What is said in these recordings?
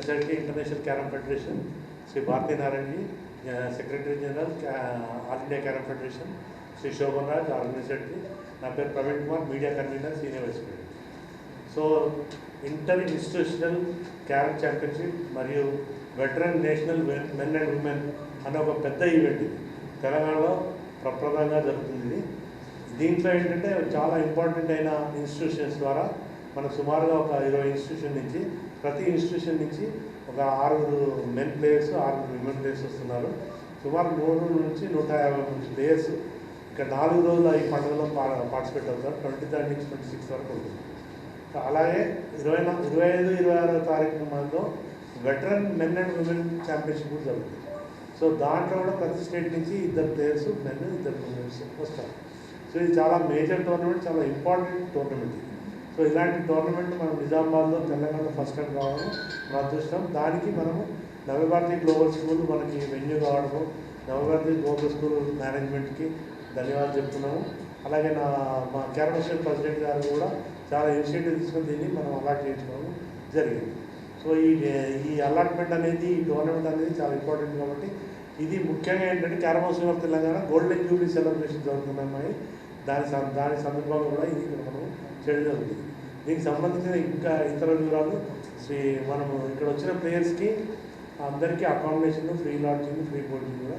NSIT International Carom Federation, Sri Bharati Narayanji, Secretary General, All India Carom Federation, Sri Shobhan Raj, Organizing Secretary, na peru Praveen Kumar, Media Convener, Senior Vice President. So, Inter-Institutional Carom Championship మరియు veteran national men and women అనే ఒక పెద్ద event ఇది తెలంగాణలో ప్రప్రదంగా జరుగుతుంది. ఇది దీంట్లో ఏంటంటే చాలా ఇంపార్టెంట్ అయిన ఇన్స్టిట్యూషన్స్ ద్వారా మనకు సుమారుగా ఒక 20 ఇన్స్టిట్యూషన్ నుంచి ప్రతి ఇన్స్టిట్యూషన్ నుంచి ఒక 6 మెన్ ప్లేయర్స్ 6 విమెన్ ప్లేయర్స్ వస్తున్నారు. సుమారు 100 నుంచి 150 మంది ప్లేయర్స్ ఇక్కడ 4 రోజులు ఈ పండుగలో పార్టిసిపేట్ అవుతారు. 23 నుంచి 26 వరకు ఉంటుంది. అలాగే 25-26 తారీఖు మనలో veteran men and women championship కూడా జరుగుతుంది. సో దాంట్లో కూడా ప్రతి స్టేట్ నుంచి 2 ప్లేయర్స్ మెన్ 2 ఉమెన్స్ వస్తారు. సో ఇది చాలా మేజర్ టోర్నమెంట్, చాలా ఇంపార్టెంట్ టోర్నమెంట్. సో ఇలాంటి టోర్నమెంట్ మనం నిజామాబాద్లో తెలంగాణలో ఫస్ట్ టైం కావడం మన అదృష్టం. దానికి మనము నవభారతి గ్లోబల్ స్కూల్ మనకి వెన్యూ కావడము, నవభారతి గ్లోబల్ స్కూల్ మేనేజ్మెంట్కి ధన్యవాదాలు చెప్తున్నాము. అలాగే మా కేరళ స్టేట్ ప్రెసిడెంట్ గారు కూడా చాలా ఇనిషియేటివ్ తీసుకుని దీన్ని మనం అలాట్ చేయించుకోవడం జరిగింది. సో ఈ అలాట్మెంట్ అనేది ఈ టోర్నమెంట్ అనేది చాలా ఇంపార్టెంట్ కాబట్టి ఇది ముఖ్యంగా ఏంటంటే carrom association of Telangana golden jubilee celebration జరుగుతున్నాయి. దాని సందర్భంగా కూడా ఇది మనం చేయడం జరుగుతుంది. దీనికి సంబంధించిన ఇంకా ఇతర వివరాలు మనము ఇక్కడ వచ్చిన ప్లేయర్స్కి అందరికీ accommodation, free lodging, free boarding కూడా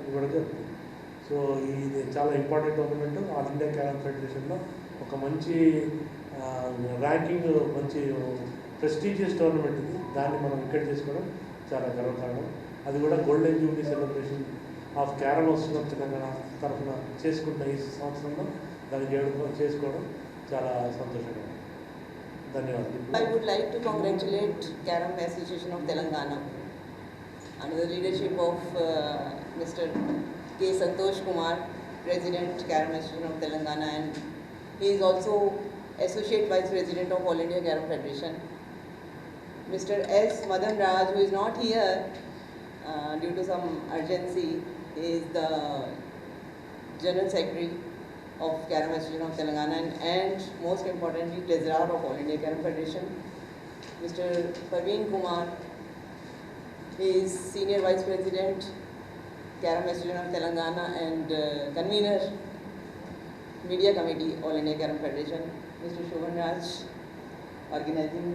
ఇవ్వడం జరుగుతుంది. సో ఇది చాలా important tournament. All India carrom ఫెడరేషన్లో ఒక మంచి ర్యాంకింగ్, మంచి ప్రెస్టీజియస్ టోర్నమెంట్ ఇది. దాన్ని మనం వికెట్ చేసుకోవడం చాలా గర్వకారణం. అది కూడా golden jubilee celebration of carrom association of Telangana తరఫున చేసుకుంటున్న ఈ సంవత్సరంలో దాన్ని చేసుకోవడం చాలా సంతోషంగా. ధన్యవాదాలు. I would like to congratulate Carom Association of Telangana under the leadership of Mr. K. Santosh Kumar, President Carom Association of Telangana, and he is also Associate Vice President of All India Carom Federation. Mr. S. Madan Raj, who is not here due to some urgency, is the General Secretary of Carom Association of Telangana and most importantly Treasurer of All India Carom Federation. Mr. Praveen Kumar, he is Senior Vice President Carom Association of Telangana and Convener Media Committee All India Carom Federation. Mr. Shobhan Raj, Organizing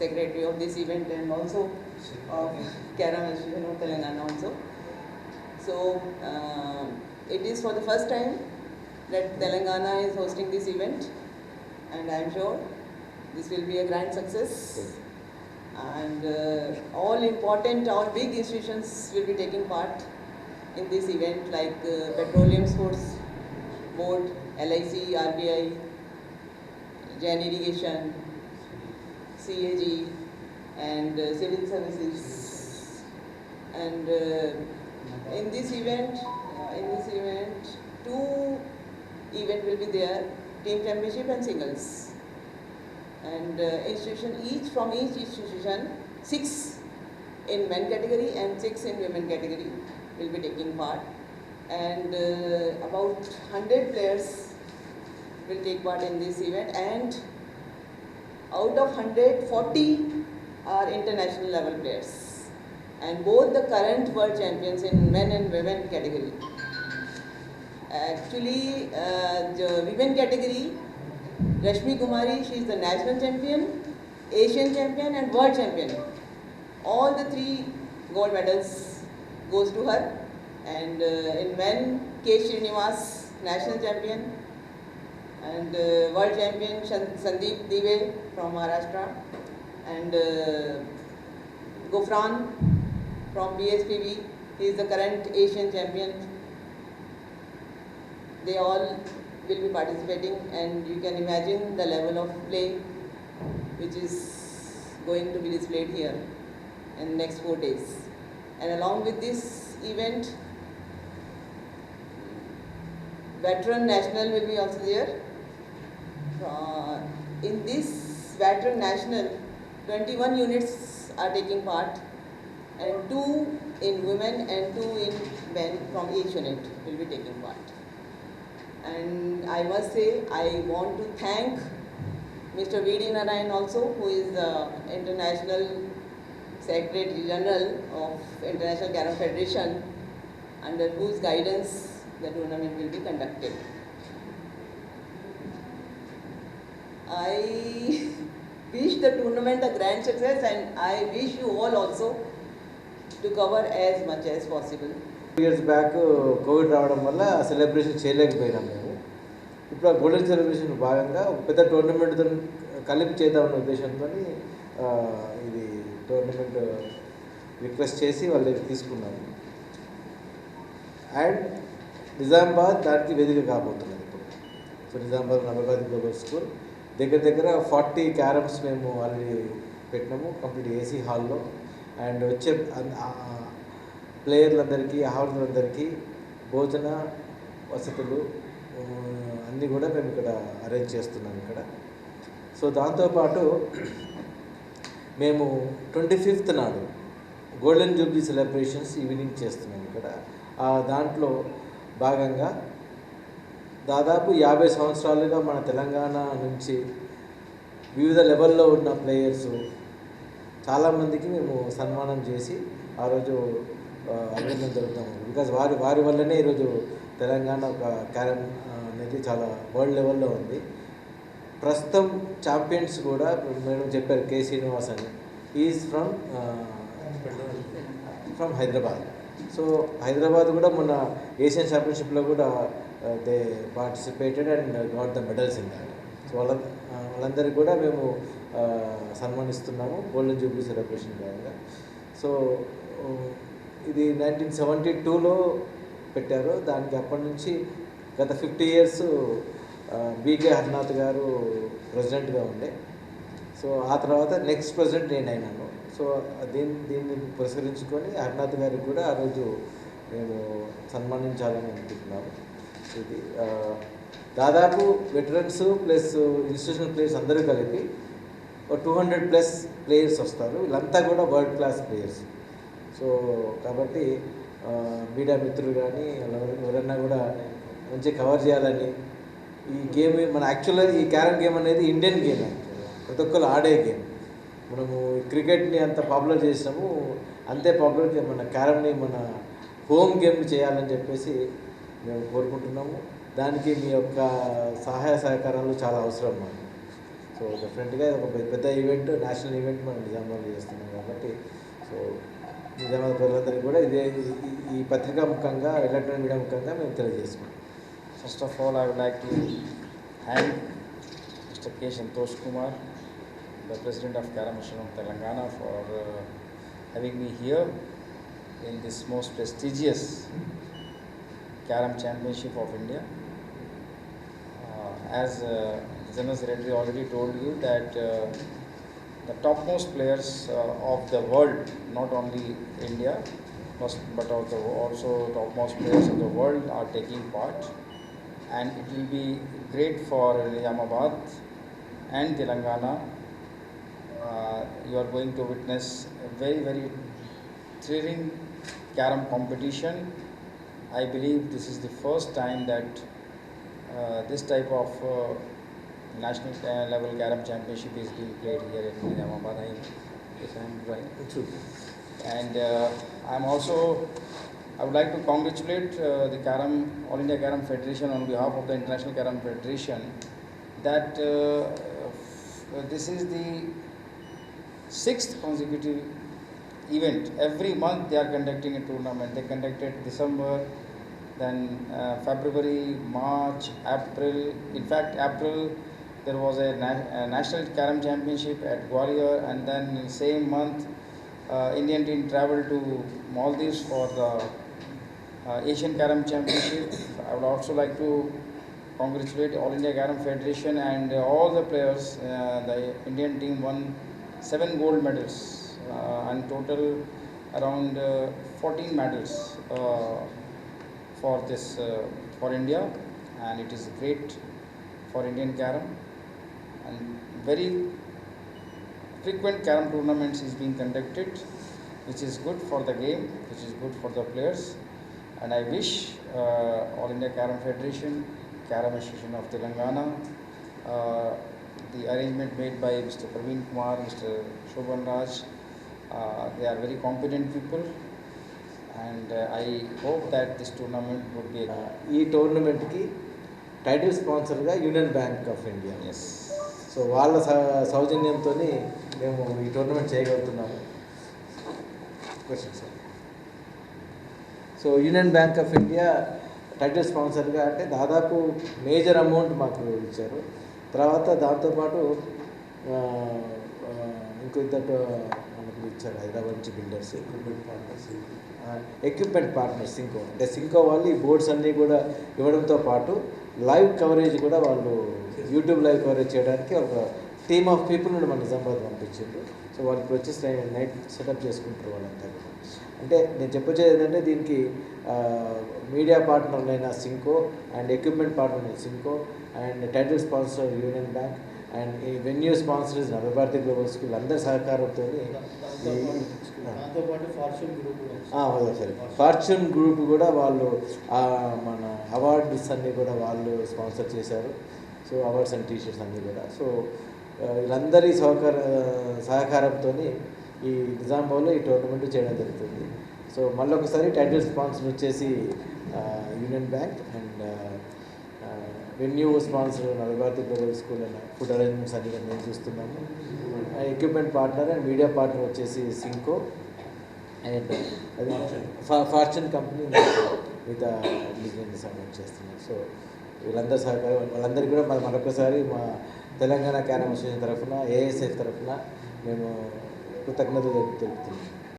Secretary of this event and also of Carom Association of Telangana also. So it is for the first time that Telangana is hosting this event, and I am sure this will be a grand success. And all big institutions will be taking part in this event, like Petroleum Sports Board, LIC, RBI, Jain Irrigation, CAG, and Civil Services. And in this event, 2 events will be there: team championship and singles. And from each institution, 6 in men category and 6 in women category will be taking part. And about 100 players will take part in this event, and out of 100, 40 are international level players, and both the current world champions in men and women category. Actually, the women category, Rashmi Kumari, she is the national champion, Asian champion and world champion. All the 3 gold medals goes to her. And in men, K. Srinivas, national champion, and world champion Sandeep Dive from Maharashtra, and Gofran from BSPB, he is the current Asian champion. They all will be participating, and you can imagine the level of play which is going to be displayed here in the next 4 days. And along with this event, Veteran National will be also there. In this Veteran National, 21 units are taking part, and 2 in women and 2 in men from each unit will be taking part. And I must say, I want to thank Mr. V.D. Narayan also, who is the international Secretary General of International Carom Federation, under whose guidance the tournament will be conducted. I wish the tournament a grand success, and I wish you all also to cover as much as possible. 2 years back Covid రావడం వల్ల celebration చేయలేకపోయినాం మేము. ఇప్పుడు ఆ golden celebration భాగంగా ఒక పెద్ద టోర్నమెంట్తో కలిపి చేద్దామన్న ఉద్దేశంతో ఇది టోర్నమెంట్ రిక్వెస్ట్ చేసి వాళ్ళ దగ్గర తీసుకున్నాము. అండ్ నిజామాబాద్ దానికి వేదిక కాబోతున్నది ఇప్పుడు. సో నిజామాబాద్ నవగాది గ్లోబల్ స్కూల్ దగ్గర 40 క్యారమ్స్ మేము ఆల్రెడీ పెట్టినాము కంప్లీట్ ఏసీ హాల్లో. అండ్ వచ్చే ప్లేయర్లందరికీ ఆహ్వానులందరికీ భోజన వసతులు అన్నీ కూడా మేము ఇక్కడ అరేంజ్ చేస్తున్నాం ఇక్కడ. సో దాంతోపాటు మేము 25th నాడు గోల్డెన్ జూబ్లీ సెలబ్రేషన్స్ ఈవినింగ్ చేస్తున్నాం ఇక్కడ. దాంట్లో భాగంగా దాదాపు 50 సంవత్సరాలుగా మన తెలంగాణ నుంచి వివిధ లెవెల్లో ఉన్న ప్లేయర్సు చాలామందికి మేము సన్మానం చేసి ఆ రోజు అభినందన జరుగుతాము. బికాజ్ వారి వల్లనే ఈరోజు తెలంగాణ ఒక క్యారమ్ అనేది చాలా వరల్డ్ లెవెల్లో ఉంది. ప్రస్తుతం ఛాంపియన్స్ కూడా మేడం చెప్పారు కే శ్రీనివాస్ అని, is from Hyderabad. So Hyderabad కూడా మొన్న ఏషియన్ ఛాంపియన్షిప్లో కూడా they participated and got the medals in that. So వాళ్ళందరికీ కూడా మేము సన్మానిస్తున్నాము గోల్డెన్ జూబ్లీ సెలబ్రేషన్ భాగంగా. సో ఇది 1972లో పెట్టారు. దానికి అప్పటి నుంచి గత 50 years బీకే హర్నాథ్ గారు ప్రెసిడెంట్గా ఉండే. సో ఆ తర్వాత నెక్స్ట్ ప్రెసిడెంట్ నేను అయినాను. సో దీన్ని పురస్కరించుకొని హర్నాథ్ గారికి కూడా ఆ రోజు మేము సన్మానించాలని అనుకుంటున్నాము. ఇది దాదాపు వెటరన్స్ ప్లస్ ఇన్స్టిట్యూషనల్ ప్లేయర్స్ అందరూ కలిపి 200+ ప్లేయర్స్ వస్తారు. వీళ్ళంతా కూడా వరల్డ్ క్లాస్ ప్లేయర్స్. సో కాబట్టి మీడియా మిత్రులు కానీ ఎవరైనా కూడా మంచిగా కవర్ చేయాలని ఈ గేమ్ మన యాక్చువల్గా ఈ క్యారమ్ గేమ్ అనేది ఇండియన్ గేమ్. ప్రతి ఒక్కరు ఆడే గేమ్. మనము క్రికెట్ని అంత పాపులర్ చేసినాము, అంతే పాపులర్ మన క్యారమ్ని మన హోమ్ గేమ్ని చేయాలని చెప్పేసి మేము కోరుకుంటున్నాము. దానికి మీ యొక్క సహాయ సహకారాలు చాలా అవసరం మాకు. సో డెఫినెట్గా ఒక పెద్ద ఈవెంట్, నేషనల్ ఈవెంట్ మనం నిజామాబాద్లో చేస్తున్నాం కాబట్టి సో నిజామాబాద్ ప్రజలందరికీ కూడా ఈ పత్రికా ముఖంగా ఎలక్ట్రానిక్ మీడియా ముఖంగా మేము తెలియజేసుకుంటాం. First of all, I would like to thank Mr. K. Santosh Kumar, the President of Carom Association of Telangana, for having me here in this most prestigious Carom Championship of India. As the General Secretary already told you that the topmost players of the world, not only India, but also topmost players of the world are taking part. And it will be great for Nizamabad and Telangana. You are going to witness a very, very thrilling carom competition. I believe this is the first time that this type of national level carom championship is being played here in Nizamabad. If I am right. And I would like to congratulate the All India Carom Federation on behalf of the International Carom Federation that this is the 6th consecutive event. Every month they are conducting a tournament. They conducted December, then February, March, April. In fact, April there was a National Carom Championship at Gwalior, and then in the same month Indian team traveled to Maldives for the Asian Carom Championship. I would also like to congratulate All India Carom Federation and all the players. The Indian team won 7 gold medals and total around 14 medals for India, and it is great for Indian Carom. And very frequent Carom tournaments is being conducted, which is good for the game, which is good for the players. And I wish All India Carom Federation, Carom Association of Telangana, the arrangement made by Mr. Praveen Kumar, Mr. Shobhan Raj, They are very competent people, and I hope that this tournament would be ఈ టోర్నమెంట్కి title స్పాన్సర్గా Union Bank of India. yes. So వాళ్ళ సౌజన్యంతో మేము ఈ tournament చేయగలుగుతున్నాము. Question sir. So Union Bank of India title స్పాన్సర్గా అంటే దాదాపు మేజర్ అమౌంట్ మాకు ఇచ్చారు. తర్వాత దాంతోపాటు ఇంకో ఇద్దరు మనకు ఇచ్చారు హైదరాబాద్ నుంచి బిల్డర్స్, ఎక్విప్మెంట్ పార్ట్నర్స్ సింకో. అంటే సింకో వాళ్ళు ఈ బోర్డ్స్ అన్నీ కూడా ఇవ్వడంతో పాటు లైవ్ కవరేజ్ కూడా వాళ్ళు యూట్యూబ్ లైవ్ కవరేజ్ చేయడానికి ఒక టీమ్ ఆఫ్ పీపుల్ నుండి మన నిజామాబాద్ పంపించారు. సో వాళ్ళకి వచ్చేసి నైట్ సెటప్ చేసుకుంటారు వాళ్ళంతా కూడా. అంటే నేను చెప్పొచ్చేది ఏంటంటే దీనికి మీడియా పార్ట్నర్లైన Cinco and equipment partner Cinco and title sponsor Union Bank and ఈ venue sponsors Navabharati global school అందరి సహకారంతో సరే ఫార్చ్యూన్ గ్రూప్ కూడా వాళ్ళు మన అవార్డ్స్ అన్నీ కూడా వాళ్ళు స్పాన్సర్ చేశారు. సో అవార్డ్స్ అండ్ టీషర్ట్స్ అన్నీ కూడా. సో వీళ్ళందరి సహకారంతో ఈ నిజామాబాద్లో ఈ టోర్నమెంట్ చేయడం జరుగుతుంది. సో మళ్ళీ ఒకసారి టైటిల్ స్పాన్సర్ వచ్చేసి Union Bank and venue sponsor Navabharati global school and food arrangements అన్ని మేము చూస్తున్నాము. Equipment partner and media partner వచ్చేసి సింకో అండ్ అది ఫార్చ్యూన్ కంపెనీ మిగతా బిజినెస్ సపోర్ట్ చేస్తున్నాం. సో వీళ్ళందరూ సహకారం వాళ్ళందరికీ కూడా మరొకసారి మా తెలంగాణ క్యారమ్ అసోసియేషన్ తరఫున ఏఎస్ఎఫ్ తరఫున మేము కృతజ్ఞతలు తెలుపుతున్నాం.